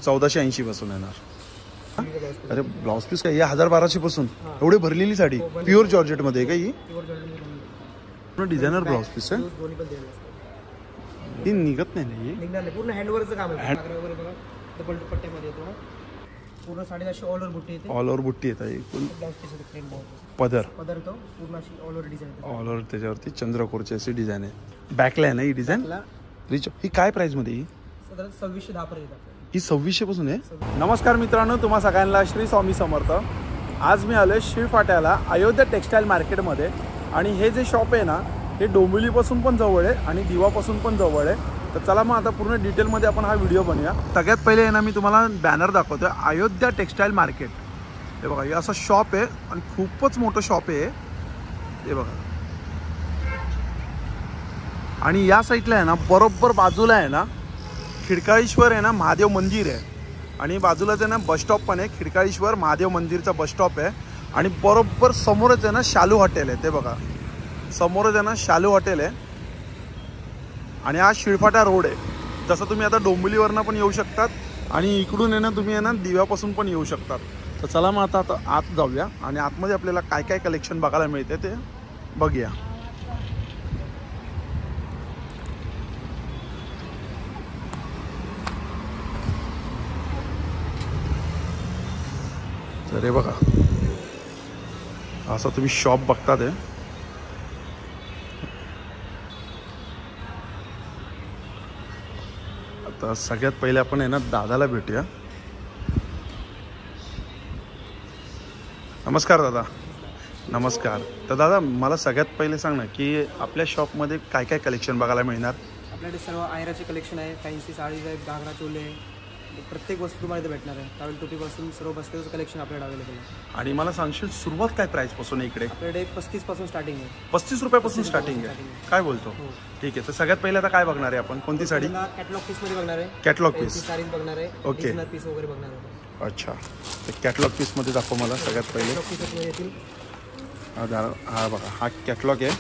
1480 पासून येणार. अरे ब्लाउज पीस काय या 1000-1200 पासून एवढे भरलेली साडी प्युअर जॉर्जेट मध्ये का ही? डिझायनर ब्लाउज पीस आहे. ही निघत नाही ना? निघणार नाही, पूर्ण हँडवर्कचं काम आहे. वगैरे बघा डबल दुपट्ट्यामध्ये येतो. पूर्ण साडी अशी ऑल ओव्हर बुट्टी येते. ऑल ओव्हर बुट्टी येत आहे. ब्लाउज पीस येते प्लेन पदर तो पूर्ण अशी ऑल ओव्हर डिझाइन येते. ऑल ओव्हर त्याच्यावरती चंद्रकोरची अशी डिझाइन आहे. बॅकला आहे ना ही डिझाइन? रिच. ही काय प्राइस मध्ये? ही 2610 पर्यंत. ही 2600 पासून आहे. नमस्कार मित्रांनो, तुम्हा सगळ्यांना श्री स्वामी समर्थ. आज मी आलोय शिळफाट्याला अयोध्या टेक्सटाईल मार्केटमध्ये. आणि हे जे शॉप आहे ना हे डोंबिवलीपासून पण जवळ आहे आणि दिवापासून पण जवळ आहे. तर चला मग आता पूर्ण डिटेलमध्ये आपण हा व्हिडिओ बनवूया. सगळ्यात पहिले आहे ना मी तुम्हाला बॅनर दाखवतोय अयोध्या टेक्सटाईल मार्केट. हे बघा, हे असं शॉप आहे आणि खूपच मोठं शॉप आहे हे बघा. आणि या साईडला आहे ना बरोबर बाजूला आहे ना खिडकाळीश्वर आहे ना महादेव मंदिर आहे. आणि बाजूलाच आहे ना बसस्टॉप पण आहे. खिडकाळीश्वर महादेव मंदिरचा बसस्टॉप आहे. आणि बरोबर समोरच आहे ना शालू हॉटेल आहे. ते बघा समोरच आहे ना शालू हॉटेल आहे. आणि हा शिळफाटा रोड आहे. जसं तुम्ही आता डोंबिवलीवरनं पण येऊ शकतात आणि इकडून आहे ना तुम्ही आहे ना दिव्यापासून पण येऊ शकतात. तर चला मग आता आत जाऊया आणि आतमध्ये आपल्याला काय काय कलेक्शन बघायला मिळते ते बघूया. तर हे बघा असं तुम्ही शॉप बघता ते. आता सगळ्यात पहिले आपण आहे ना दादाला भेटूया. नमस्कार दादा. नमस्कार. तर दादा मला सगळ्यात पहिले सांग ना की आपल्या शॉपमध्ये काय काय कलेक्शन बघायला मिळणार? आपल्याकडे सर्व आयराचे कलेक्शन आहे. फॅन्सी साडीज आहेत, घागरा चोले, प्रत्येक वस्तू तुम्हाला इथे भेटणार आहे. टॉवेल टोपीपासून सर्व बस्त्याचं कलेक्शन आपल्याकडे अवेलेबल आहे. आणि मला सांगशील सुरुवात काय प्राइस पासून इकडे? आपल्याकडे 35 पासून स्टार्टिंग आहे. 35 रुपयापासून स्टार्टिंग आहे? काय बोलतो? ठीक आहे. तर सगळ्यात पहिले आता काय बघणार आहे आपण? कोणती साडी? कॅटलॉग पीस मध्ये बघणार आहे. कॅटलॉग पीस साडीज बघणार आहे. ओके. पीस वगैरे बघणार आहे. अच्छा. तर कॅटलॉग पीस मध्ये दाखव मला सगळ्यात पहिले. हा बघा हा कॅटलॉग आहे.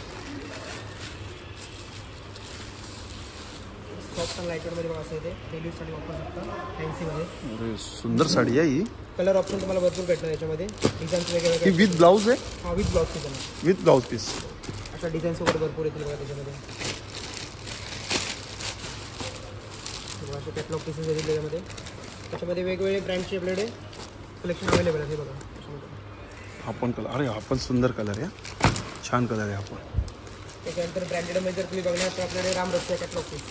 अरे सुंदर साडी आहे ही. कलर ऑप्शन तुम्हाला भरपूर भेटणार याच्यामध्ये. डिझाईन्स वेगवेगळे. विथ ब्लाउज आहे? हा with blouse piece. With blouse piece. अशा डिझाईन्स वगैरे भरपूर येतील बघा त्याच्यामध्ये. कॅटलॉग पीसेस येतील त्याच्यामध्ये. त्याच्यामध्ये वेगवेगळे ब्रँडचे आपल्याकडे कलेक्शन अवेलेबल आहे. बघा आपण कलर. अरे हा पण सुंदर कलर आहे. छान कलर आहे. आपण त्याच्यानंतर ब्रँडेडमध्ये जर तुम्ही बघणार तर आपल्याकडे रामरस कॅटलॉग पीस.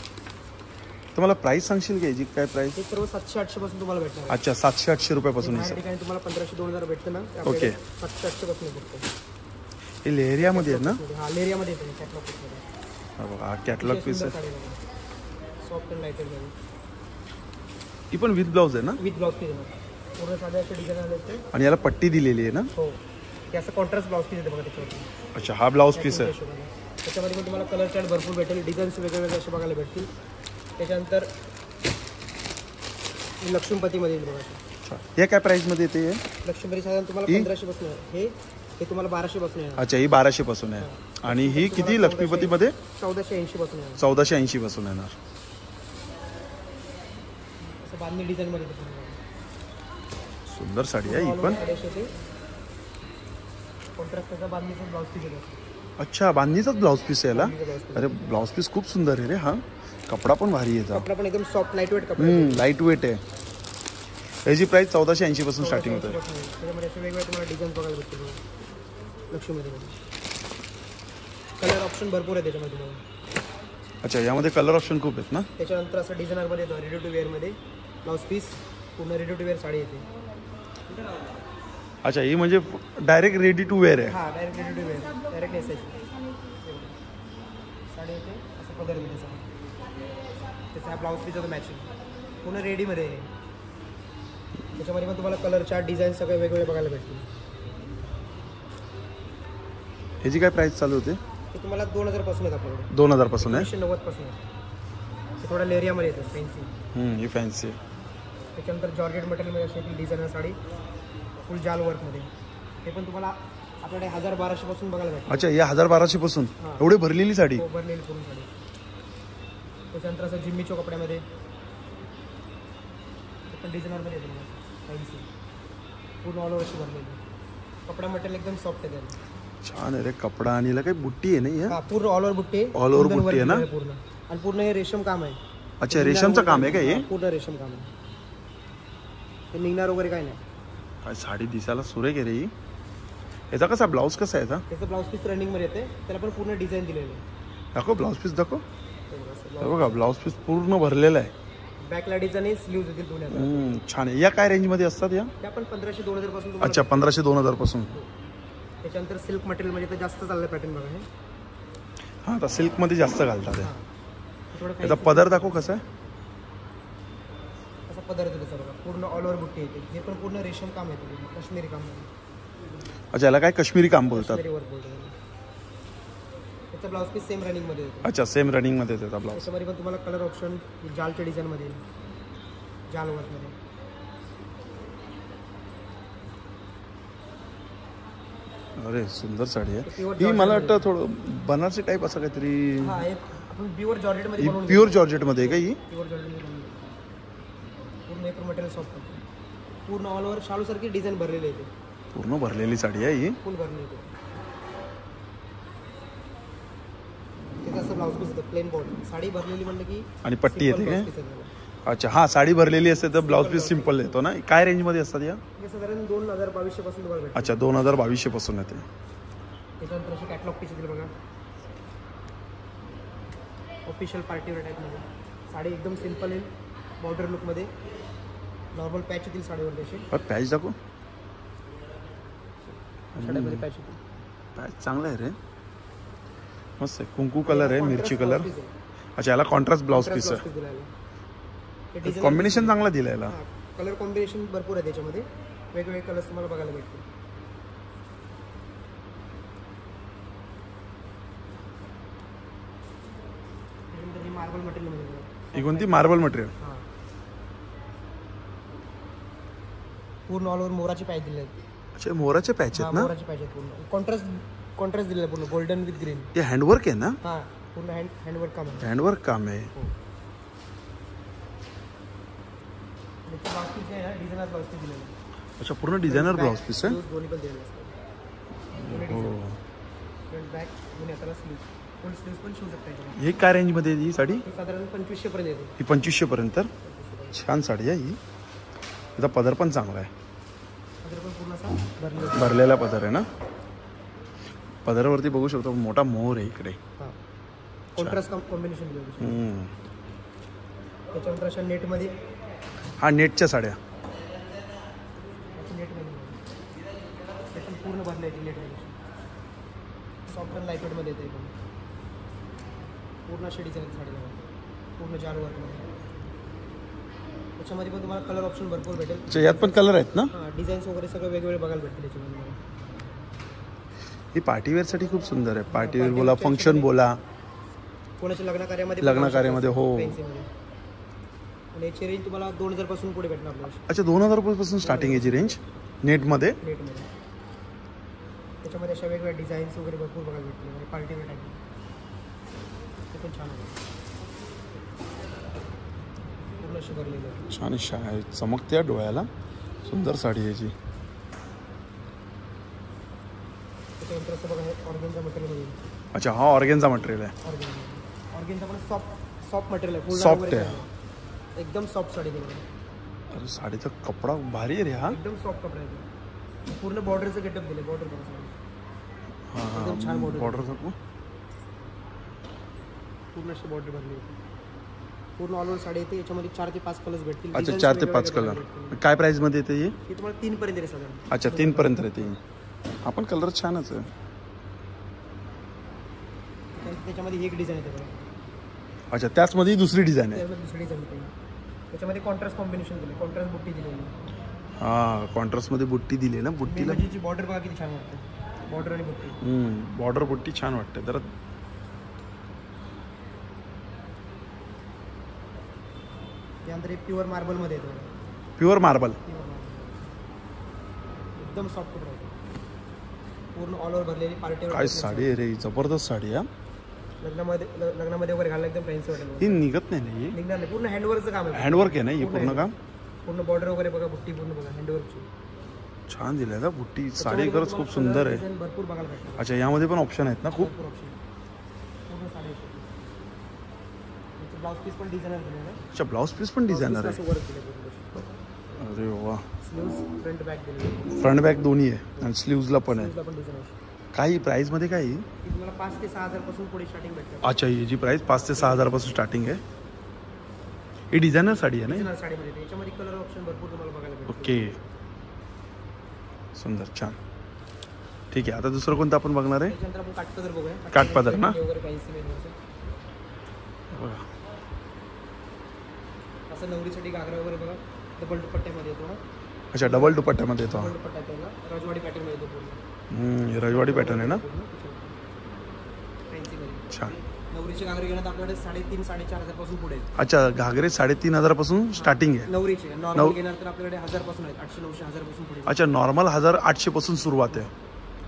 तुम्हाला प्राइस सांगशील घ्यायची काय प्राइस? हे सर्व 700-800 पासून तुम्हाला भेटणार. अच्छा 700-800 रुपयापासून. तुम्हाला 1500-2000 भेटतं ना. ओके. 700-800 पासून भेटतं. हे लेहरियामध्ये आहे ना? हा लेहरियामध्ये येते कॅटलॉग पीस. हा बघा हा कॅटलॉग पीस आहे. सॉफ्ट अँड लाइटर मध्ये. ही पण विथ ब्लाउज आहे ना? विथ ब्लाउज पीस आहे. पूर्ण साध्या असे डिझाइन आले असते. आणि याला पट्टी दिलेली आहे ना? हो. हे असं कॉन्ट्रास्ट ब्लाउज पीस आहे बघा त्याच्यावरती. अच्छा हा ब्लाउज पीस आहे. त्याच्यामध्ये पण तुम्हाला कलर चार्ट भरपूर भेटेल. डिझाईन्स वेगवेगळे असे बघायला भेटतील. त्याच्यानंतर लक्ष्मीपतीमध्ये येईल बघा. अच्छा हे काय प्राइसमध्ये येते? लक्ष्मीपती साधारण तुम्हाला 1500 पासून आहे. हे तुम्हाला 1200 पासून आहे. अच्छा ही 1200 पासून आहे. आणि ही किती लक्ष्मीपतीमध्ये? 1480 पासून आहे. 1480 पासून येणार. असं बांधणी डिझाइन मध्ये सुंदर साडी आहे ही पण. कॉन्ट्रास्टचा बांधणीचा ब्लाउज पीस आहे. अच्छा बांधणीचाच ब्लाउज पीस आहे याला? अरे ब्लाउज पीस खूप सुंदर आहे रे. हा कपडा पण भारी आहे. कपडा पण एकदम सॉफ्ट लाईट वेट कपडा. लाईट वेट आहे. याची प्राइस 1480 पासून स्टार्टिंग होते. त्याच्यामध्ये असे वेगवेगळे तुम्हाला डिझाईन बघायला भेटतील. लक्ष्मीमध्ये कलर ऑप्शन भरपूर आहे त्याच्यामध्ये तुम्हाला. अच्छा यामध्ये कलर ऑप्शन खूप आहेत ना? त्याच्यानंतर असं डिझायनरमध्ये येतो रेडी टू वेअरमध्ये ब्लाउज पीस. पूर्ण रेडी टू वेअर साडी येते. अच्छा ही म्हणजे डायरेक्ट रेडी टू वेअर आहे? हां direct ready to wear. Direct नेसायची साडी येते. असं पदर येते साडी. त्याचा ब्लाउज पीस होतो मॅचिंग. पूर्ण रेडीमध्ये आहे. त्याच्यामध्ये पण तुम्हाला कलर चार्ट डिझाईन सगळे वेगवेगळे बघायला भेटतील. ह्याची काय प्राइस चालू होते? ते तुम्हाला 2000 पासून आहेत आपल्याकडे. 2000 पासून आहे? 990 पासून आहे. ते थोडा लेरियामध्ये येतं फॅन्सी. ही फॅन्सी. त्याच्यानंतर जॉर्जेट मटेरियलमध्ये अशी डिझायनर साडी फुल जाल वर्कमध्ये. हे पण तुम्हाला आपल्याकडे 1000-1200 पासून बघायला भेटतं. अच्छा या 1000-1200 पासून एवढे भरलेली साडी? हो भरलेली पूर्ण साडी. त्याच्यानंतर असं जिम्मीच्या कपड्यामध्ये पण डिझायनरमध्ये येतो मला फॅन्सी पूर्ण ऑल ओव्हर अशी भरलेली कपडा मटेरियल एकदम सॉफ्ट आहे त्याला छान आहे रे कपडा आणि याला काही बुट्टी आहे ना हा पूर्ण ऑल ओव्हर बुट्टी All over बुट्टी आहे ना? पूर्ण आणि पूर्ण हे रेशम काम आहे अच्छा रेशमचं काम आहे का हे पूर्ण रेशम काम आहे हे निघणार वगैरे काय नाही काय साडी दिसायला सुरेख आहे रे ही याचा कसा ब्लाऊज कसा आहे याचा त्याचं ब्लाऊज पीस रनिंगमध्ये येते त्याला पण पूर्ण डिझाईन दिलेलं आहे दाखव ब्लाऊज पीस दाखव हे बघा ब्लाऊज पीस पूर्ण भरलेला आहे बॅकला डिझाईन आणि स्लीव्ज येतील दोन्ही छान आहे या काय रेंजमध्ये असतात या त्या पण 1500-2000 पासून तुम्हाला अच्छा 1500-2000 पासून त्याच्यानंतर सिल्क मटेरियल मध्ये तर जास्त चाललं पॅटर्न बघा हे हां आता सिल्कमध्ये जास्त घालतात हे. थोडं याचा पदर दाखव कसा आहे असा पदर येतो त्याचा बघा पूर्ण ऑल ओव्हर बुट्टी येते हे पण पूर्ण रेशम काम येते काश्मीरी काम अच्छा याला काय काश्मीरी काम बोलतात काश्मीरी वर्क बोलतो त्याचा ब्लाऊज पीस सेम रनिंग मध्ये येतो अच्छा सेम रनिंगमध्ये त्याचा ब्लाऊज त्याच्यामध्ये पण तुम्हाला कलर ऑप्शन जालच्या डिझाईन मध्ये येईल जाल वर्क मध्ये अरे सुंदर साडी आहे Pure ही मला वाटतं थोडं बनारसी टाईप असं काहीतरी हा हे आपण प्युअर जॉर्जेट मध्ये बनवून प्युअर जॉर्जेटमध्ये आहे का ही प्युअर जॉर्जेट मध्ये बनवून पूर्ण एक मटेरियल सॉफ्ट पूर्ण ऑल ओव्हर शालू सारखी डिझाईन भरलेली आहे पूर्ण भरलेली साडी आहे ही फुल भरलेली आहे त्याचं असं ब्लाऊज पीस येतं प्लेन बॉर्डर साडी भरलेली म्हणलं की आणि पट्टी येते simple काय blouse piece आहे त्याला. अच्छा हा साडी भरलेली असते तर ब्लाऊज पीस सिम्पल येतो ना काय रेंजमध्ये असतात या हे साधारण 2022 पासून तुम्हाला भेटतं अच्छा 2022 पासून येते त्याच्यानंतर असे कॅटलॉग पीस येतील बघा ऑफिशियल पार्टीवेअर टाईपमध्ये साडी एकदम सिम्पल येईल बॉर्डर लुकमध्ये नॉर्मल पॅच येतील साडीवर त्याचे पॅच दाखव साड्यामध्ये पॅच येतील पॅच चांगला आहे रे मस्त आहे कुंकू कलर आहे मिरची कलर अच्छा याला कॉन्ट्रास्ट ब्लाऊज पीस आहे कॉम्बिनेशन चांगला दिला याला कलर कॉम्बिनेशन भरपूर आहे त्याच्यामध्ये वेगवेगळे कलर्स तुम्हाला बघायला भेटतील मार्बल मटेरियल ही कोणती मार्बल मटेरियल पूर्ण ऑल ओव्हर मोराची पॅच दिले आहेत अच्छा मोराचे पॅच आहेत ना मोराची पॅच आहेत पूर्ण कॉन्ट्रास्ट दिलेलं आहे पूर्ण गोल्डन विथ ग्रीन ते हँडवर्क आहे ना हा पूर्ण हँडवर्क काम आहे हँडवर्क काम आहे ब्लाउज पीस आहे ना डिझायनर ब्लाउज पीस दिलेलं आहे अच्छा पूर्ण डिझायनर ब्लाऊज पीस आहे दोन्ही पण दिलेले असतात हो फ्रंट बॅक दोन्ही हाताला स्लीव्ह फुल स्लीव्ह पण शिवू शकता याच्यामध्ये हे काय रेंजमध्ये आहे ही साडी ही साधारण 2500 पर्यंत येते ही 2500 पर्यंत छान साडी आहे ही त्याचा पदर पण चांगला आहे पदर पण पूर्ण असा भरलेला पदर आहे ना पदरावरती बघू शकतो मोठा मोर आहे इकडे हां कॉन्ट्रास्ट कॉम्बिनेशन दिलं त्याच्यानंतर अशा नेटमध्ये हा नेटच्या साड्या नेटमध्ये ते पण पूर्ण भरले येते नेटमध्ये सॉफ्ट अँड लाईटवेटमध्ये येते पण पूर्ण अशी डिझाईन साडी पूर्ण जाल वर्कमध्ये त्याच्यामध्ये पण तुम्हाला कलर ऑप्शन भरपूर भेटेल अच्छा यात पण कलर आहेत ना हां डिझाईन्स वगैरे सगळे वेगवेगळे बघायला भेटतील त्याच्यामध्ये ही पार्टीवेअरसाठी खूप सुंदर आहे पार्टीवेअर बोला फंक्शन बोला कोणाच्या लग्नाकार्यामध्ये हो फॅन्सीमध्ये आणि याची रेंज तुम्हाला 2000 पासून पुढे भेटणार आपल्याला अच्छा 2000 रुपयापासून स्टार्टिंग याची रेंज नेटमध्ये नेटमध्ये त्याच्यामध्ये अशा वेगवेगळ्या डिझाईन्स वगैरे भरपूर बघायला भेटतील आणि पार्टीवेअर टाईप ते पण छान आहे पूर्ण अशी भरलेली आहे छान आहे चमकते डोळ्याला सुंदर साडी आहे याची त्याच्यानंतर असं बघा हे ऑर्गेनचा मटेरियल येईल अच्छा हा ऑर्गेनचा मटेरियल आहे ऑर्गेनचा पण सॉफ्ट मटेरियल आहे सॉफ्ट आहे एकदम सॉफ्ट साडी दिली अरे साडीचा कपडा भारी आहे रे हा एकदम सॉफ्ट कपडा आहे पूर्ण बॉर्डरचं गेटअप दिले बॉर्डर एकदम छान बॉर्डर बॉर्डर दाखवू पूर्ण अशी बॉर्डर भरली होती पूर्ण ऑल ओव्हर साडी येते याच्यामध्ये 4 ते 5 कलर्स भेटतील अच्छा Designs 4 ते 5 वेगवेगळे कलर भेटतील. काय प्राइस मध्ये येते ही ही तुम्हाला 3 पर्यंत येते साधारण अच्छा 3 पर्यंत येते ही आपण कलर छानच आहे त्याच्यामध्ये एक डिझाईन येते बघा अच्छा त्याचमध्ये दुसरी डिझाईन आहे त्याच्यामध्ये दुसरी डिझाईन येते त्याच्यामध्ये कॉन्ट्रास्ट कॉम्बिनेशन दिले कॉन्ट्रास्ट बुट्टी दिलेली हा कॉन्ट्रास्ट मध्ये बुट्टी दिली ना बुट्टीला जी बॉर्डर बघा किती छान वाटते बॉर्डर आणि बुट्टी बॉर्डर बुट्टी छान वाटते जरा त्यानंतर एक प्युअर मार्बलमध्ये येतो प्युअर मार्बल एकदम सॉफ्ट कपडा आहे पूर्ण ऑल ओव्हर भरलेली पार्टी काय साडी आहे रे जबरदस्त साडी हा लग्नामध्ये वगैरे घालणं एकदम फॅन्सी वाटेल ही निघत नाही ना ही निघणार नाही पूर्ण हँडवर्कचं काम आहे हँडवर्क आहे ना हे पूर्ण काम पूर्ण बॉर्डर वगैरे बघा, बुट्टी पूर्ण बघा, हँडवर्कची छान दिलं ना बुट्टी. साडी खरंच खूप सुंदर आहे. भरपूर बघायला भेटतं. अच्छा, यामध्ये पण ऑप्शन आहेत ना खूप. भरपूर ऑप्शन पूर्ण साडी. ब्लाउज पीस पण डिझायनर दिलेलं आहे. अच्छा, ब्लाउज पीस पण डिझायनर आहे. वर्क दिलं पूर्ण. अरे वा. स्लीव्स फ्रंट बॅक दिलेलं. फ्रंट बॅक दोन्ही आहे आणि स्लीव्जला पण आहे. स्लीव्सला पण डिझाइन आहे. काही प्राइस मध्ये काही? ती तुम्हाला 5 ते 6,000 पासून पुढे स्टार्टिंग भेटते. अच्छा, ही जी प्राइस 5 ते 6,000 पासून स्टार्टिंग आहे. ही डिझायनर साडी आहे ना? डिझायनर साडीमध्ये त्याच्यामध्ये कलर ऑप्शन भरपूर तुम्हाला बघायला भेटते. ओके, सुंदर, छान. ठीक आहे, आता दुसरं कोणतं आपण बघणार आहे? त्याच्यानंतर आपण काठपदर बघूया. काठपदर ना? वगैरे फॅन्सी वेअरचं. बघा, असं नवरीसाठी घागरा वगैरे बघा, डबल दुपट्ट्यामध्ये येतो ना. अच्छा, डबल दुपट्ट्यामध्ये येतो. डबल दुपट्टा येतो ना, राजवाडी पॅटर्नमध्ये येतो पूर्ण. रजवाडी पॅटर्न आहे ना? फॅन्सीमध्ये छान. नवरीचे घागरे घेण्यात आपल्याकडे 3,500 4,500 पासून पुढे आहेत. अच्छा, घागरे 3,500 पासून स्टार्टिंग आहे. नवरीचे नॉर्मल घेणार तर आपल्याकडे 1,000 पासून आहेत. 800 900 1000 पासून पुढे. अच्छा, नॉर्मल 1,800 पासून सुरुवात आहे.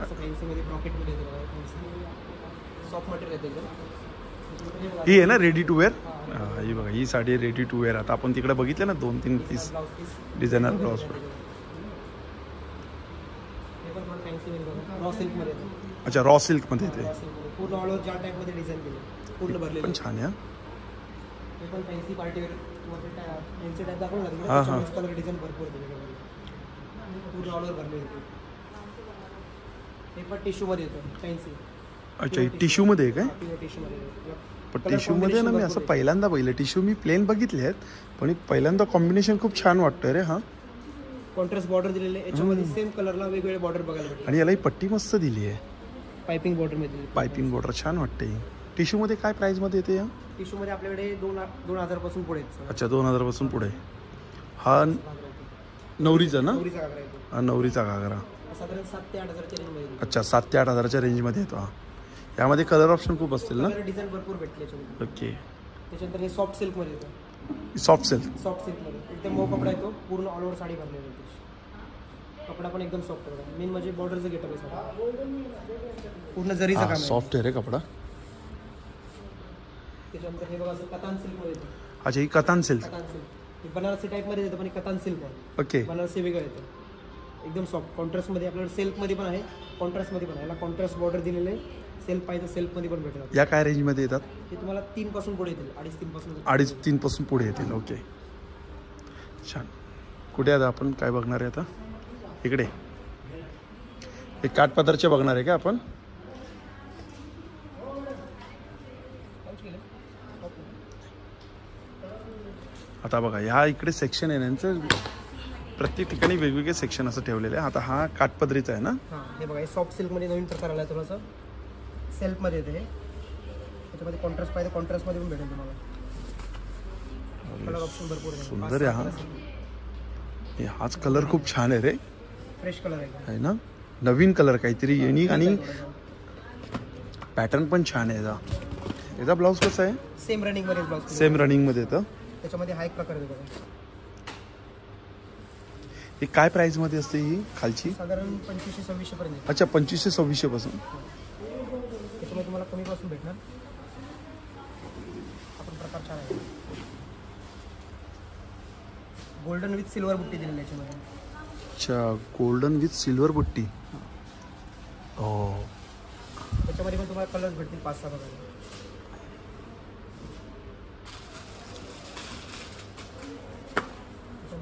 असं फॅन्सीमध्ये ब्रॉकेटमध्ये येतो बघा. फॅन्सी सॉफ्ट मटेरियल येते एकदम. ही आहे ना रेडी टू वेअर? ही बघा, ही साडी रेडी टू वेअर. आता आपण तिकडे बघितले ना 2-3 piece blouse piece designer blouse. हे पण तुम्हाला फॅन्सीमध्ये बघा, रॉ सिल्कमध्ये येतो. अच्छा, रॉ सिल्कमध्ये येते. रॉ सिल्कमध्ये पूर्ण ऑल ओव्हर ज्या टाईपमध्ये डिझाईन केली पूर्ण भरलेली. पण छान आहे. हे पण फॅन्सी पार्टीवेअर फॅन्सी टाईप दाखवून लागेल. हां हां, कलर डिझाईन भरपूर दिलेले पूर्ण ऑल ओव्हर भरलेली. हे पण टिश्यूमध्ये येतं फॅन्सी. अच्छा, ही टिश्यूमध्ये आहे काय? टिश्यूमध्ये पण टिश्यूमध्ये ना मी असं पहिल्यांदा पाहिलं. टिश्यू मी प्लेन बघितले आहेत, पण पहिल्यांदा कॉम्बिनेशन खूप छान वाटतं रे. हां, कॉन्ट्रास्ट बॉर्डर दिलेले. याच्यामध्ये सेम कलरला वेगवेगळे बॉर्डर बघायला भेटतात. आणि याला ही पट्टी मस्त दिली आहे. पायपिंग बॉर्डरमध्ये पायपिंग बॉर्डर छान वाटते. टिश्यूमध्ये काय प्राइसमध्ये येते या? टिश्यूमध्ये आपल्याकडे 2,000 पासून पुढे आहेत. अच्छा, 2,000 पासून पुढे. हा नवरीचा ना? नवरीचा घागरा येतो. हा नवरीचा घागरा. साधारण 7 ते 8,000च्या रेंजमध्ये येतो. अच्छा, 7 ते 8,000च्या रेंजमध्ये येतो. हा, यामध्ये कलर ऑप्शन खूप असतील ना? डिझाईन भरपूर भेटले याच्यामध्ये. ओके. त्याच्यानंतर हे सॉफ्ट सिल्कमध्ये येतो. Soft silk. सॉफ्ट सिल्कमध्ये एकदम मऊ कपडा येतो. पूर्ण ऑल ओव्हर साडी भरलेली होती. कपडा पण एकदम सॉफ्ट आहे. मेन म्हणजे बॉर्डरचं गेटअप आहे. पूर्ण जरीचं काम आहे. सॉफ्ट आहे रे कपडा. त्याच्यानंतर हे बघा, असं कतान सिल्कमध्ये येतो. अच्छा, ही कतान सिल्क. कतान सिल्क हे बनारसी टाईपमध्ये येतं, पण हे कतान सिल्क आहे. ओके. बनारसी वेगळं येतं. एकदम सॉफ्ट कॉन्ट्रास्टमध्ये आपल्याकडे सिल्कमध्ये पण आहे, कॉन्ट्रास्टमध्ये पण आहे. याला कॉन्ट्रास्ट बॉर्डर दिलेलं आहे. सेल्फ पाहिजे सेल्फमध्ये पण भेटतात. या काय रेंजमध्ये येतात? हे तुम्हाला 3 पासून पुढे येतील. 2.5-3 पासून. 2.5-3 पासून पुढे येतील. ओके, छान. कुठे आता आपण काय बघणार आहे? आता इकडे एक काठपदरचे बघणार आहे का आपण? आता बघा, ह्या इकडे सेक्शन आहे त्यांचं. प्रत्येक ठिकाणी वेगवेगळे सेक्शन असं ठेवलेले आहे. आता हा काठपदरीचा आहे ना? हां, हे बघा, हे सॉफ्ट सिल्कमध्ये नवीन प्रकार आला आहे. थोडंसं सेल्फमध्ये येते. हे त्याच्यामध्ये कॉन्ट्रास्ट पाहिजे, कॉन्ट्रास्टमध्ये पण भेटेल तुम्हाला. कलर ऑप्शन भरपूर आहे. सुंदर आहे. हा, हाच कलर खूप छान आहे रे. फ्रेश कलर आहे ना? नवीन कलर काहीतरी युनिक आणि पॅटर्न पण छान आहे. याचा ब्लाऊज कसा आहे? सेम रनिंगमध्ये ब्लाऊज. सेम रनिंगमध्ये येतं. त्याच्यामध्ये हा एक प्रकार आहे बघा. ही काय प्राइसमध्ये असते ही खालची? साधारण 2500-2600 पर्यंत. अच्छा, 2500-2600 पासून. त्याच्यामध्ये तुम्हाला कमी पासून भेटणार. आपण प्रकार छान आहे. गोल्डन विथ सिल्वर बुट्टी दिलेली आहे याच्यामध्ये. अच्छा, गोल्डन विथ सिल्वर बुट्टी. हो, त्याच्यामध्ये पण तुम्हाला कलर्स भेटतील 5-6 प्रकार.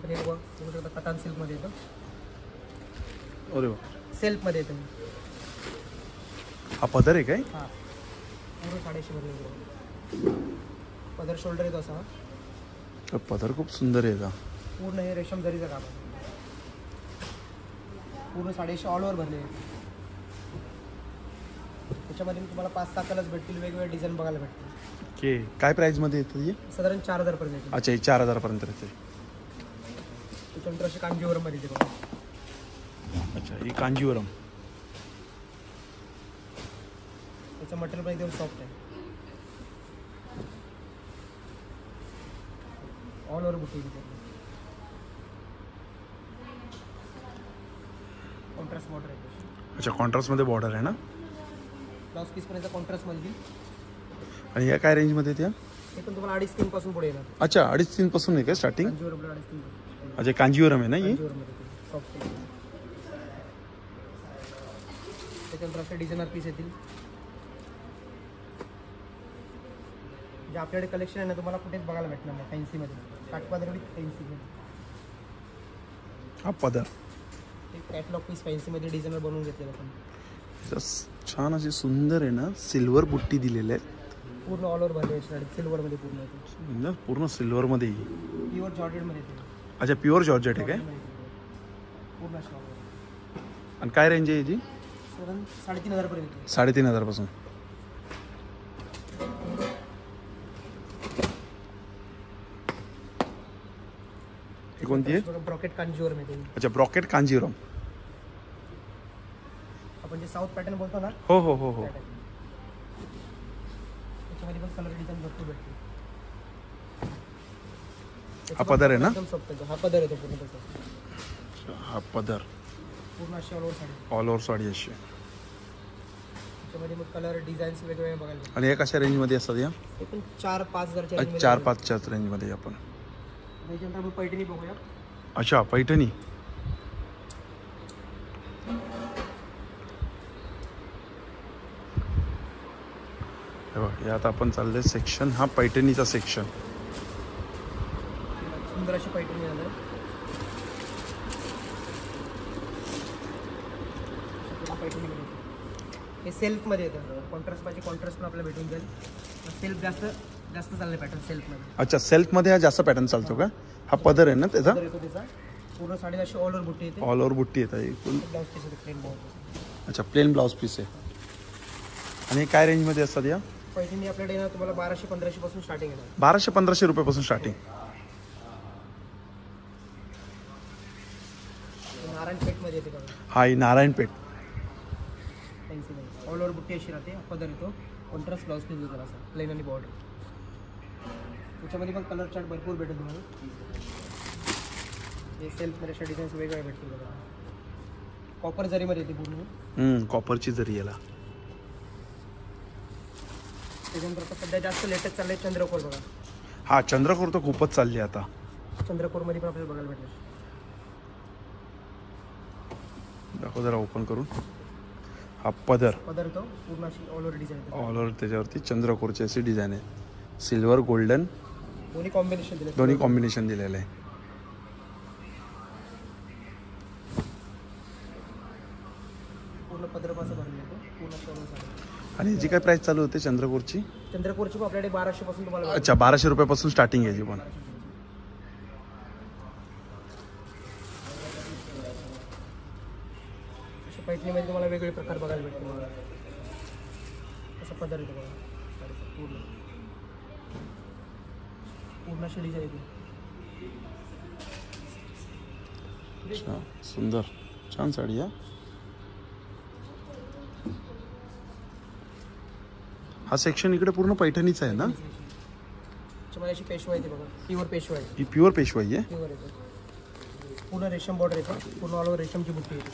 हे बघा, कतान सिल्कमध्ये येतं. अरे वा, सेल्फमध्ये येतं. हा पदर आहे काय? हां, पूर्ण 150 मध्ये पदर शोल्डर येतो असा. पदर खूप सुंदर आहे. पूर्ण हे रेशम जरीचं काम आहे. पूर्ण 150 ऑल ओव्हर भरले. त्याच्यामध्ये तुम्हाला 5-6 कलर्स भेटतील. वेगवेगळे डिझाईन बघायला भेटतील. ओके, काय प्राइसमध्ये येतं हे? साधारण 4,000 पर्यंत येते. अच्छा, हे 4,000 पर्यंत येते. त्याच्यानंतर अशी कांजीवरममध्ये येते बघा. अच्छा, ही कांजीवरम. त्याचं मटेरियल पण एकदम सॉफ्ट आहे. ऑल ओव्हर बुट्टी येते. कॉन्ट्रास्ट बॉर्डर आहे. अच्छा, कॉन्ट्रास्टमध्ये बॉर्डर आहे ना? ब्लाउज पीसपर्यंत कॉन्ट्रास्टमध्ये येईल. आणि या काय रेंजमध्ये येते? हे पण तुम्हाला 2.5-3 पासून पुढे येणार. अच्छा, 2.5-3 पासून आहे का स्टार्टिंग? कांजीवरम 2.5-3. अच्छा कांजीवरम आहे ना ही? कांजीवरममध्ये सॉफ्ट सिल्क. त्याच्यानंतर आपले डिझायनर पीस येतील. जे आपल्याकडे कलेक्शन आहे ना तुम्हाला कुठेच बघायला भेटणार नाही फॅन्सीमध्ये. काठपदरी फॅन्सी हा पदर एक कॅटलॉग पीस फॅन्सीमध्ये डिझायनर बनवून घेतलेलं आपण. छान अशी सुंदर आहे ना सिल्वर बुट्टी दिलेले आहेत. पूर्ण ऑल ओव्हर भरले साडी सिल्वरमध्ये पूर्ण येते. म्हणजे पूर्ण सिल्वरमध्ये. प्युअर जॉर्जेटमध्ये येते. अच्छा प्युअर जॉर्जेट आहे काय? पूर्ण शॉप. आणि काय रेंज आहे याची? 3,500 पर्यंत. 3,500 पासून. ही कोणती आहे? ब्रॉकेट कांजीवरम येते. अच्छा ब्रॉकेट कांजीवरम. आपण जे साऊथ पॅटर्न बोलतो ना. हो हो हो हो. त्याच्यामध्ये पण कलर डिझाईन भरपूर भेटते. हा पदर आहे ना? एकदम सॉफ्ट आहे. हा पदर येतो पूर्ण त्याचा. हा पदर पूर्ण अशी all over sari. All over sari अशी. त्याच्यामध्ये मग कलर डिझाईन्स वेगवेगळे बघायला भेटतात. आणि हे कशा रेंजमध्ये असतात या? हे पण 4-5 हजारच्या रेंजमध्ये. 4-5च्या रेंजमध्ये आपण. त्याच्यानंतर आपण पैठणी बघूया. अच्छा पैठणी. हे बघ यात आपण चाललंय सेक्शन. हा पैठणीचा सेक्शन. सुंदर अशी पैठणी आहे. पैठणी हे सेल्फमध्ये येतं. कॉन्ट्रास्ट पाहिजे कॉन्ट्रास्ट पण आपल्याला भेटून जाईल. सेल्फ जास्त चालले पॅटर्न सेल्फमध्ये. अच्छा सेल्फमध्ये हा जास्त पॅटर्न चालतो का? हा पदर आहे ना त्याचा? येतो त्याचा पूर्ण साडीला अशी ऑल ओव्हर बुट्टी येते. ऑल ओव्हर बुट्टी येत आहे. ब्लाउज पीस येते प्लेन ब्लाउज. अच्छा प्लेन ब्लाउज पीस आहे. आणि काय रेंजमध्ये असतात या? पैठणी आपल्याकडे ना तुम्हाला 1200-1500 पासून स्टार्टिंग आहे. 1200-1500 रुपयापासून स्टार्टिंग. नारायणपेठमध्ये येते बघा. हा ही नारायणपेठ. ऑल ओव्हर बुट्टी अशी राहते. पदर येतो. कॉन्ट्रास्ट ब्लाउज पीस येतो असा प्लेन आणि बॉर्डर. त्याच्यामध्ये पण कलर चार्ट भरपूर भेटेल तुम्हाला. हे सेल्फमध्ये अशा डिझाईन्स वेगवेगळ्या भेटतील बघा. कॉपर जरीमध्ये येते पूर्ण. कॉपरची जरी याला. त्याच्यानंतर आता सध्या जास्त लेटेस्ट चाललंय चंद्रकोर बघा. हा चंद्रकोर तर खूपच चालली आता. चंद्रकोरमध्ये पण आपल्याला बघायला भेटेल. दाखव जरा ओपन करून. हा पदर तो पूर्ण अशी ऑल ओव्हर डिझाईन येते. ऑल ओव्हर त्याच्यावरती चंद्रकोरची अशी डिझाईन आहे. सिल्वर गोल्डन दोन्ही कॉम्बिनेशन दिले. दोन्ही कॉम्बिनेशन दिलेलं आहे. पूर्ण पदरपासून भरले येतो. पूर्ण ऑल ओव्हर. आणि याची काय प्राइस चालू होते चंद्रकोरची? चंद्रकोरची आपल्याकडे 1200 पासून तुम्हाला. अच्छा 1200 रुपयापासून स्टार्टिंग आहे याची पण. पैठणीमध्ये तुम्हाला वेगवेगळे प्रकार बघायला भेटतील. असं पदर येतो बघा. पूर्ण अशी डिझाईन येते. अच्छा सुंदर छान साडी आहे. हा सेक्शन इकडे पूर्ण पैठणीचा आहे ना? त्याच्यामध्ये अशी पेशवा येते बघा. प्युअर पेशवा आहे. ही प्युअर पेशवाई आहे. प्युअर येतो. पूर्ण रेशम बॉर्डर येतो. पूर्ण ऑल ओव्हर रेशमची बुट्टी येते.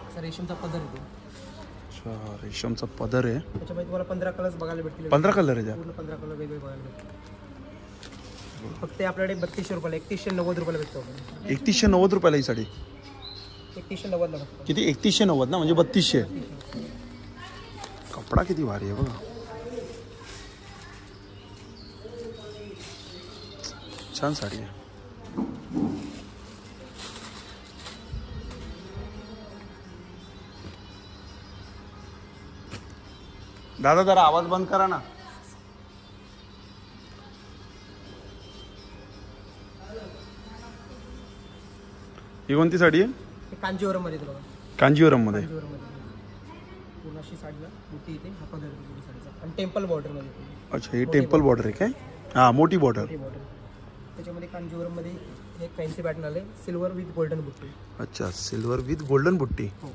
असा रेशमचा पदर येतो. अच्छा रेशमचा पदर आहे. त्याच्यामध्ये तुम्हाला 15 कलर्स बघायला भेटतील. 15 कलर आहे. पूर्ण 15 कलर वेगवेगळे बघायला भेटतील. फक्त आपल्याकडे 3200 रुपयाला 3190 रुपयाला भेटतो. 3190 रुपयाला ही साडी. 3190 ला भेटतो. किती? 3190 ना म्हणजे 3200. कपडा किती भारी आहे बघा. छान साडी आहे. दादा जरा आवाज बंद करा ना. ही कोणती साडी आहे? कांजीवरम मध्ये बघा. कांजीवरम मध्ये. पूर्ण अशी साडीला बुट्टी येते. हा पदर येतो साडीचा. आणि टेम्पल बॉर्डर मध्ये. अच्छा ही टेम्पल बॉर्डर आहे काय? हा मोठी बॉर्डर. त्याच्यामध्ये कांजीवरम मध्ये एक फॅन्सी पॅटर्न आले. सिल्वर विथ गोल्डन बुट्टी. अच्छा सिल्वर विथ गोल्डन बुट्टी. हो.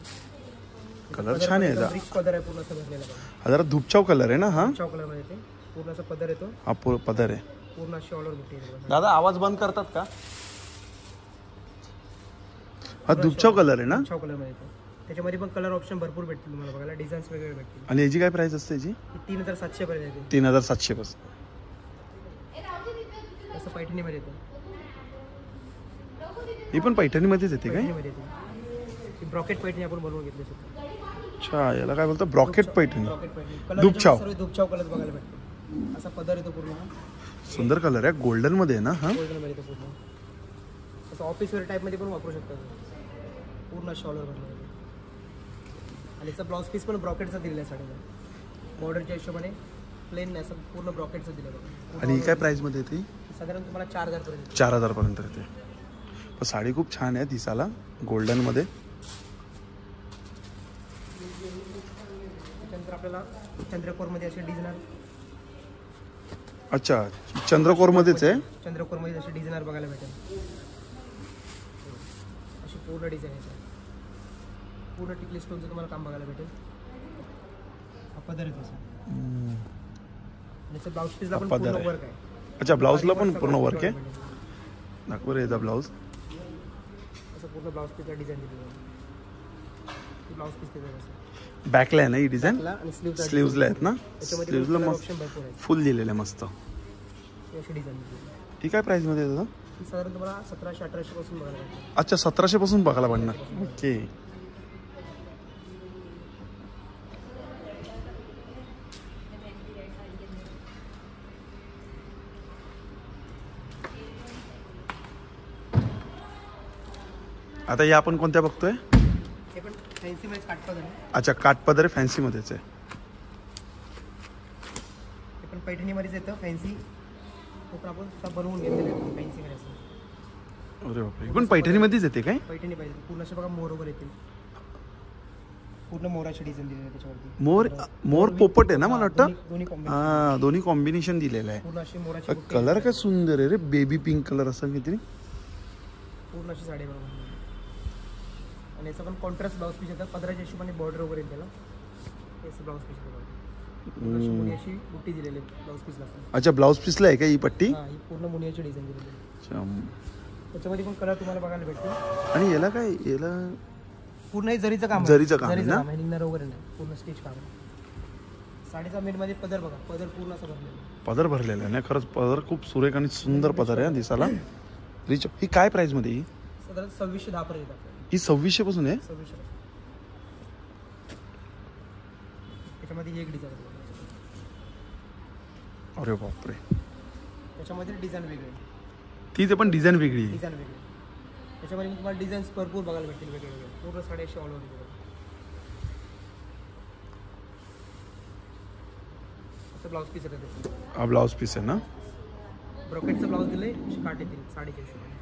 कलर छान आहे. रिच पदर आहे पूर्ण असं भरलेला बघा. हा जरा धुपचाव कलर आहे ना? हा धुपचाव कलर मध्ये येते. पूर्ण असा पदर येतो. हा पदर आहे. पूर्ण अशी ऑल ओव्हर बुट्टी येते. दादा आवाज बंद करतात का? हा धुपचाव कलर आहे ना? धुपचाव कलर मध्ये येतो. त्याच्यामध्ये पण कलर ऑप्शन भरपूर भेटतील तुम्हाला बघायला. डिझाईन्स वेगवेगळे भेटतील. आणि याची काय प्राइस असते याची? 3700 पर्यंत येते. 3700 पासून. असं पैठणीमध्ये येतं. ही पण पैठणीमध्येच येते काय? पैठणीमध्ये येते ही ब्रॉकेट पैठणी आपण बनवून घेतली सुद्धा. अच्छा, याला काय बोलतात? Brocade Paithani. Brocade Paithani colour दुपछाव. सर्व दुपछाव कलर बघायला भेटतो. असा पदर येतो पूर्ण. सुंदर कलर आहे, गोल्डन मध्ये आहे ना हा? गोल्डन मध्ये येतो पूर्ण. असं ऑफिस वेअर टाईप मध्ये पण वापरू शकता. पूर्ण शॉलर भरलेलं आणि याचा ब्लाउज पीस पण ब्रॉकेटचा दिलेला आहे साडीला. बॉर्डरच्या हिशोबाने प्लेन नाही, असं पूर्ण ब्रॉकेटचं दिलेलं आहे. आणि ही काय प्राइस मध्ये येते? साधारण तुम्हाला 4000 पर्यंत. 4000 पर्यंत येते. पण साडी खूप छान आहे दिसायला, गोल्डन मध्ये. त्याच्यानंतर आपल्याला चंद्रकोरमध्ये असे डिझायनर. अच्छा, चंद्रकोरमध्येच आहे. चंद्रकोरमध्ये असे डिझायनर बघायला भेटेल. अशी पूर्ण डिझाईन आहे. पूर्ण टिकली स्टोनचं तुम्हाला काम बघायला भेटेल. हा पदर आहे तसा. ब्लाउज पीसला पण पूर्ण वर्क आहे. अच्छा, ब्लाउजला पण पूर्ण वर्क आहे. दाखव रे याचा ब्लाउज. असं पूर्ण ब्लाउज पीसला डिझाईन दिलेली आहे. ब्लाउज पीस दिलेलं आहे. बॅकला आहे ना ही डिझाईन? आणि स्लीव्हजला आहेत ना? त्याच्यामध्ये स्लीव्हजला मस्त ऑप्शन भरपूर आहे. फुल दिलेलं आहे मस्त. अशी डिझाईन दिलेली आहे. ठीक आहे, प्राइस मध्ये दादा? ही साधारण तुम्हाला 1700-1800 पासून बघायला भेटेल. अच्छा, 1700 पासून बघायला पडणार. ओके. आता या आपण कोणत्या बघतोय? हे पण फॅन्सी मध्ये काटपदर आहे. अच्छा, काठपदर फॅन्सी मध्येच आहे. हे पण पैठणीमध्येच येतं फॅन्सी. तो पण आपण स्वतः बनवून घेतलेलं आहे फॅन्सी मध्ये असं. अरे बापरे, पण पैठणीमध्येच येते काय? पैठणी पाहिजे पूर्ण असे बघा मोर वगैरे येतील. पूर्ण मोराची डिझाईन दिलेली आहे त्याच्यावरती. मोर पोपट आहे ना मला वाटतं? दोन्ही कॉम्बिनेशन. हा, दोन्ही कॉम्बिनेशन दिलेलं आहे. पूर्ण अशी मोराची कलर काय सुंदर आहे रे, बेबी पिंक कलर असं काहीतरी. पूर्ण अशी साडी बनवून. आणि याचा पण कॉन्ट्रास्ट ब्लाउज पीस येतात. पदराच्या हिशोबाने बॉर्डर वगैरे येईल त्याला. याचं ब्लाउज पीस येतं. मुनियाची बुट्टी दिलेली आहे ब्लाउज पीसला. अच्छा, ब्लाउज पीसला आहे का ही पट्टी? हा, ही पूर्ण मुनियाची डिझाईन दिलेली आहे. अच्छा. त्याच्यामध्ये पण कलर तुम्हाला बघायला भेटतील. आणि याला काय, याला पूर्ण हे जरीचं काम आहे. जरीचं काम आहे ना? निघणार वगैरे नाही, पूर्ण स्टिच काम आहे. साडीचा मेन मध्ये पदर बघा, पदर पूर्ण असं भरलेलं आहे. पदर भरलेला आहे ना? खरंच पदर खूप सुरेख आणि सुंदर पदर आहे दिसायला. रिच. ही काय प्राइस मध्ये? ही साधारण 2610 पर्यंत येतात. ही 2600 पासून आहे. 2600. त्याच्यामध्ये एक डिझाईन आहे. अरे बापरे, त्याच्यामध्ये डिझाईन वेगळी आहे. ती ते पण डिझाईन वेगळी आहे. डिझाईन वेगळी. त्याच्यामध्ये तुम्हाला डिझाईन्स भरपूर बघायला भेटतील वेगवेगळे. पूर्ण साडी अशी ऑल ओव्हर. असं ब्लाउज पीस येतं त्याचं. हा ब्लाउज पीस आहे ना? ब्रॉकेटचं ब्लाउज दिले, काट येतील साडीच्या हिशोबाने.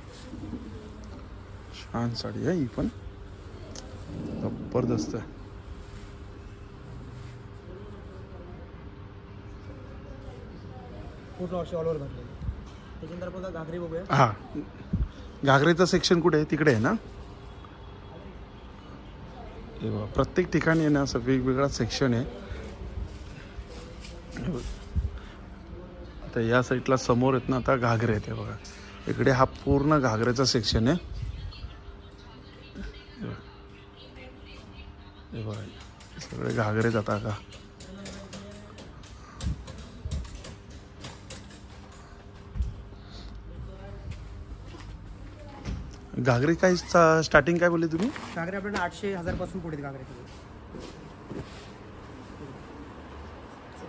छान साडी आहे ही पण, जबरदस्त आहे. पूर्ण अशी ऑल ओव्हर भरलेली. त्याच्यानंतर आपण घागरी बघूया. हा, घागरेचं सेक्शन कुठे आहे? तिकडे आहे ना? हे बघा, प्रत्येक ठिकाणी आहे ना असं वेगवेगळा सेक्शन आहे. आता या साईडला समोर आहेत ना आता घागरे आहेत. हे बघा, इकडे हा पूर्ण घागरेचा सेक्शन आहे. हे बघा, सगळे घागरे जातात का? घागरे काय स्टार्टिंग काय बोलले तुम्ही? घागरे आपल्याला 800-1000 पासून पुढे घागरे.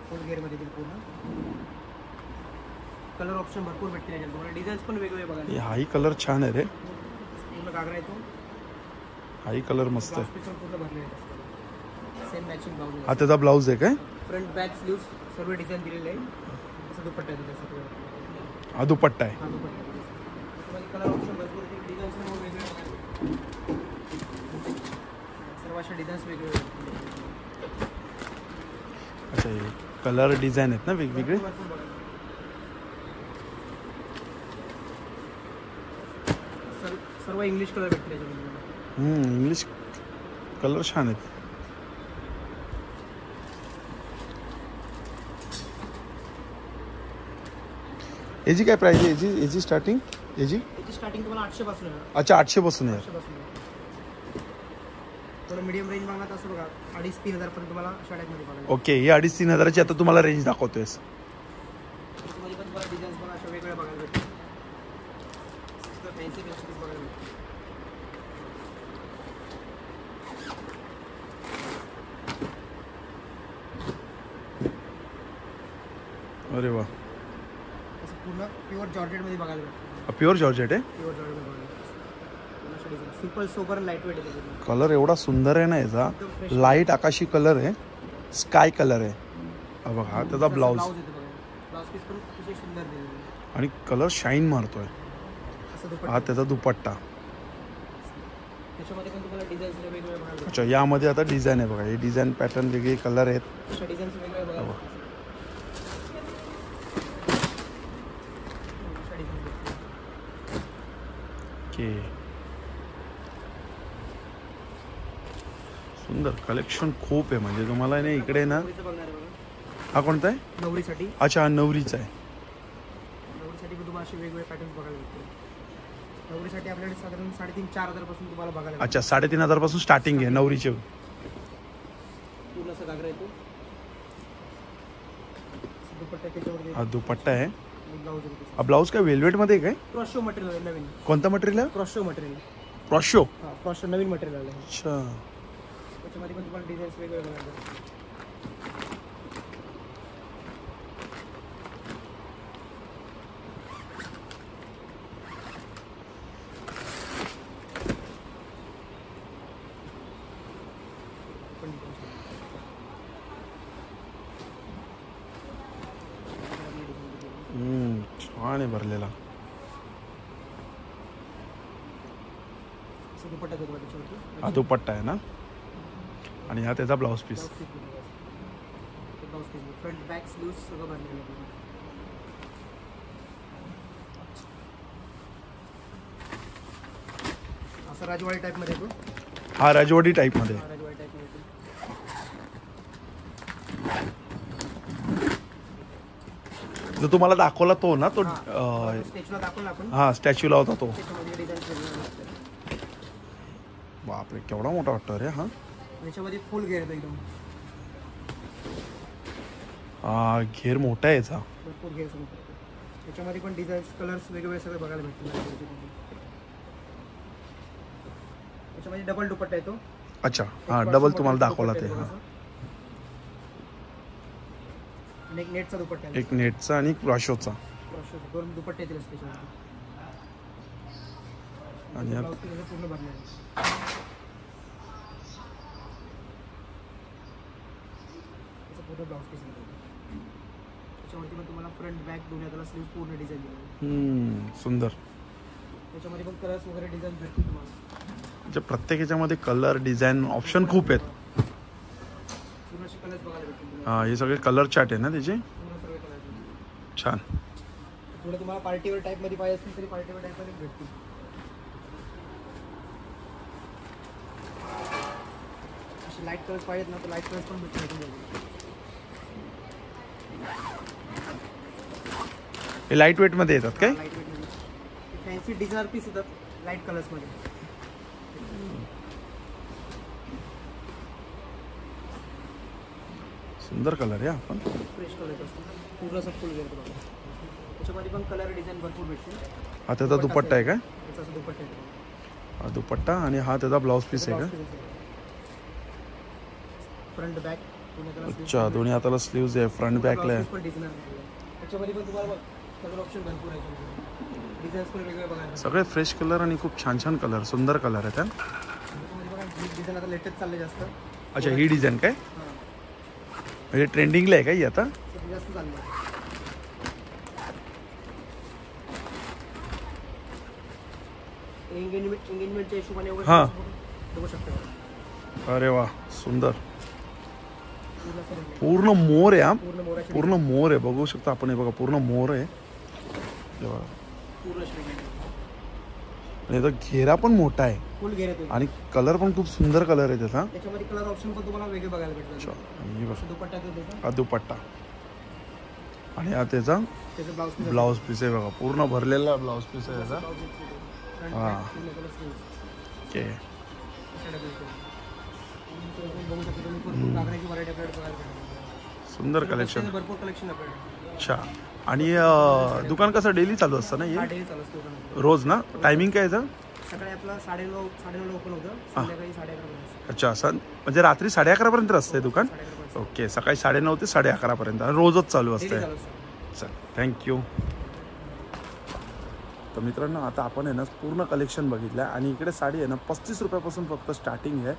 फुल गेअर मध्ये पूर्ण कलर ऑप्शन भरपूर भेटतील. तुम्हाला डिझाईन्स पण वेगवेगळे बघायला. हाही कलर छान आहे रे. पूर्ण घागरा येतो. हाही कलर मस्त आहे. पूर्ण भरलेले असतात. Same matching blouse. हा त्याचा ब्लाउज आहे काय? फ्रंट बॅक स्लीव्स सर्व डिझाईन दिलेले आहे. असं दुपट्टा आहे त्याचा. हा दुपट्टा आहे. हा दुपट्टा. तुम्हाला कलर ऑप्शन भरपूर येतील. डिझाईन्स पण वेगवेगळे. सर्व अशा डिझाईन्स वेगवेगळे. अच्छा, हे कलर डिझाईन आहेत ना वेगवेगळे? सर्व इंग्लिश कलर भेटले त्याच्यामध्ये. इंग्लिश कलर छान आहेत. याची काय प्राइस आहे? याची स्टार्टिंग? याची स्टार्टिंग तुम्हाला 800 पासून आहे. अच्छा, 800 पासून आहे. 800 पासून. थोडं मीडियम रेंज मागणार असं बघा 2500-3000 पर्यंत तुम्हाला अशा टाईपमध्ये बघायला. ओके, ही 2500-3000 हजाराची आता तुम्हाला रेंज दाखवतोयस. त्याच्यामध्ये पण तुम्हाला डिझाईन्स बघा अशा वेगवेगळ्या बघायला भेटतील. फॅन्सी बघायला भेटतील. अरे वा, असं पूर्ण प्युअर जॉर्जेटमध्ये बघायला भेटतं. प्युअर जॉर्जेट आहे. प्युअर जॉर्जेटमध्ये बघायला भेटतं. सिम्पल सोबर लाईट वेट आहे. कलर एवढा सुंदर आहे ना याचा, लाईट आकाशी कलर आहे, स्काय कलर आहे. हा बघा, हा त्याचा ब्लाऊज ब्लाऊज पीस पण अतिशय सुंदर दिलेलं आहे. आणि कलर शाईन मारतोय. असं दुपट्टा. हा त्याचा दुपट्टा. त्याच्यामध्ये पण तुम्हाला डिझाईन्स वेगवेगळे बघायला भेटतात. अच्छा, यामध्ये आता डिझाईन आहे बघा, हे डिझाईन पॅटर्न वेगळे कलर आहेत. अशा डिझाईन्स वेगवेगळे बघायला भेटतात. अशा डिझाईन्स भेटतात. ओके, सुंदर कलेक्शन खूप आहे. म्हणजे तुम्हाला नाही इकडे ना, नवरीचं बघणार आहे बघा. हा कोणता आहे? नवरीसाठी. अच्छा, हा नवरीचा आहे. नवरीसाठी पण तुम्हाला असे वेगवेगळे पॅटर्न्स बघायला भेटतील. नवरीसाठी आपल्याकडे साधारण 3,500-4,000 पासून तुम्हाला बघायला भेटतील. अच्छा, 3,500 पासून स्टार्टिंग आहे नवरीचे. पूर्ण असा घागरा येतो. दुपट्टा त्याच्यावर हा दुपट्टा आहे. ब्लाऊज हा ब्लाऊज काय वेल्वेट मध्ये आहे काय? क्रॉशो मटेरियल आहे नवीन. कोणतं मटेरियल आहे? क्रॉशो मटेरियल. क्रॉशो. हा, क्रॉशो नवीन मटेरियल आलं आहे. अच्छा, त्याच्यामध्ये पण तुम्हाला डिझाईन्स वेगवेगळे बघायला भेटतील. छान आहे भरलेला. असं दुपट्टा देतो त्याच्यावरती. हा दुपट्टा आहे ना, आणि हा त्याचा blouse piece. Blouse piece front back sleeves सगळं भरलेलं आहे. असं राजवाडी टाईपमध्ये येतो. हा राजवाडी टाईप मध्ये. राजवाडी टाईपमध्ये येतो. जो तुम्हाला दाखवला तो ना, तो स्टॅच्यूला दाखवला आपण. हा स्टॅच्यूला होता तो. त्याच्यामध्ये डिझाईन्स वेगवेगळे असतात. बापरे, केवढा मोठा वाटतो रे हा. त्याच्यामध्ये फुल घेर येतो एकदम. हा घेर मोठा आहे याचा. भरपूर घेर सगळं. त्याच्यामध्ये पण डिझाईन्स कलर्स वेगवेगळे सगळे बघायला भेटतील. त्याच्यामध्ये डबल दुपट्टा येतो. अच्छा, हा डबल तुम्हाला दाखवला ते. हा, आणि एक नेटचा दुपट्टा आहे. एक नेटचा आणि क्रॉशोचा. दोन दुपट्टे येतील त्याच्यामध्ये. आणि ब्लाऊज पीस पूर्ण भरलेलं आहे. पूर्ण ब्लाऊज पीस त्याच्यावरती पण तुम्हाला फ्रंट बॅक दोन्ही हाताला स्लीव्ह पूर्ण डिझाईन दिली. सुंदर. त्याच्यामध्ये पण कलर्स वगैरे डिझाईन भेटतील तुम्हाला. म्हणजे प्रत्येक ह्याच्यामध्ये कलर डिझाईन ऑप्शन खूप आहेत. पूर्ण असे कलर्स बघायला भेटतील तुम्हाला. हा, हे सगळे कलर चार्ट आहे ना त्याचे. पूर्ण सर्व कलर्स. छान. पुढे तुम्हाला पार्टीवेअर टाईपमध्ये पाहिजे असेल तरी पार्टीवेअर टाईपमध्ये भेटतील. असे लाईट कलर्स पाहिजेत ना, तर लाईट कलर्स पण भेटतील. हे लाईट वेट मध्ये येतात काय? लाईट वेटमध्ये फॅन्सी डिझायनर पीस येतात लाईट कलर्समध्ये. सुंदर कलर आहे. आपण फ्रेश कलर असतो. पूर्ण असं फुल घेतो बघा. त्याच्यामध्ये पण कलर डिझाईन भरपूर भेटतील. हा त्याचा दुपट्टा आहे काय? त्याचा असं दुपट्टा येतो. हा दुपट्टा आणि हा त्याचा ब्लाऊज पीस आहे का? Front back. अच्छा, दोन्ही हाताला स्लीव्ज आहे, फ्रंट बॅकला आहे. त्याच्यामध्ये पण तुम्हाला कलर ऑप्शन भरपूर आहे. डिझाईन्स पण वेगवेगळे बघायला. सगळे फ्रेश कलर आणि खूप छान छान कलर, सुंदर कलर आहेत. त्याच्यामध्ये बघा डिझाईन आता लेटेस्ट चालले जास्त. अच्छा, ही डिझाईन काय म्हणजे ट्रेंडिंगला आहे का ही आता? जास्त चाललं. एंगेजमेंटच्या हिशोबाने हां बघू शकता. अरे वा, सुंदर. पूर्ण मोर आहे. हा पूर्ण मोर आहे, बघू शकता आपण. हे बघा पूर्ण मोर आहे. याचा घेरा पण मोठा आहे. फुल घेर येतो. आणि कलर पण खूप सुंदर कलर आहे त्याचा. त्याच्यामध्ये कलर ऑप्शन पण तुम्हाला वेगळे बघायला भेटतात. दुपट्टा त्याचा. हा दुपट्टा आणि हा त्याचा ब्लाऊज ब्लाऊज पीस आहे बघा. पूर्ण भरलेला ब्लाऊज पीस आहे त्याचा. हां ओके. सुंदर कलेक्शन. भरपूर कलेक्शन आपल्याकडे. अच्छा, आणि दुकान कसं डेली चालू असतं ना? हा, डेली चालू असतो. रोज ना? टायमिंग काय याचं? सकाळी आपला 9:30 ओपन होतं. संध्याकाळी 11:30. अच्छा, म्हणजे रात्री 11:30 पर्यंत असते दुकान. ओके, सकाळी 9:30 ते 11:30 पर्यंत रोजच चालू असते. चल थँक्यू. तर मित्रांनो आता आपण आहे ना पूर्ण कलेक्शन बघितलं आहे आणि इकडे साडी आहे ना 35 रुपयापासून फक्त स्टार्टिंग आहे.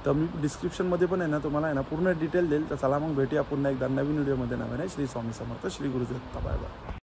तर मी डिस्क्रिप्शनमध्ये पण आहे ना तुम्हाला आहे ना पूर्ण डिटेल देईल. तर चला मग भेटूया पुन्हा एकदा नवीन व्हिडिओमध्ये. नवीन आहे. श्री स्वामी समर्थ, श्री गुरुदत्त. Bye bye.